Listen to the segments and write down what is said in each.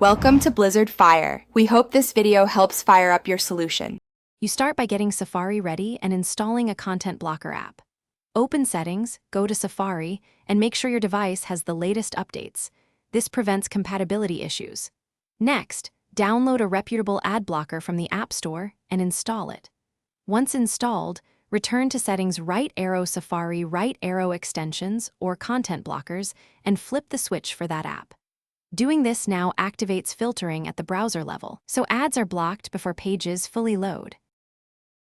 Welcome to Blizzard Fire. We hope this video helps fire up your solution. You start by getting Safari ready and installing a content blocker app. Open Settings, go to Safari, and make sure your device has the latest updates. This prevents compatibility issues. Next, download a reputable ad blocker from the App Store and install it. Once installed, return to Settings, right arrow Safari, right arrow Extensions or Content Blockers, and flip the switch for that app. Doing this now activates filtering at the browser level, so ads are blocked before pages fully load.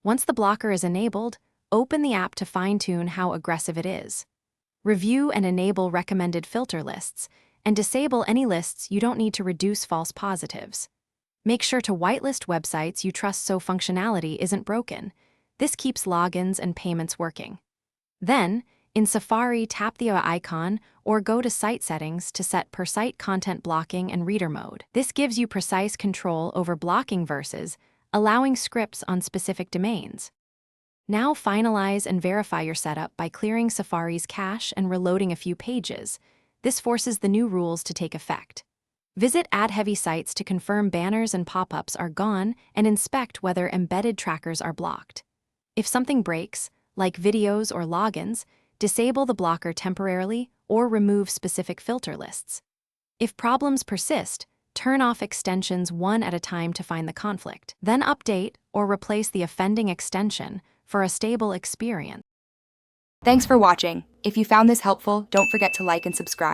Once the blocker is enabled, open the app to fine-tune how aggressive it is. Review and enable recommended filter lists, and disable any lists you don't need to reduce false positives. Make sure to whitelist websites you trust so functionality isn't broken. This keeps logins and payments working. Then, in Safari, tap the icon or go to Site Settings to set per-site content blocking and reader mode. This gives you precise control over blocking versus allowing scripts on specific domains. Now finalize and verify your setup by clearing Safari's cache and reloading a few pages. This forces the new rules to take effect. Visit ad-heavy sites to confirm banners and pop-ups are gone and inspect whether embedded trackers are blocked. If something breaks, like videos or logins, disable the blocker temporarily or remove specific filter lists. If problems persist, turn off extensions one at a time to find the conflict. Then update or replace the offending extension for a stable experience. Thanks for watching. If you found this helpful, don't forget to like and subscribe.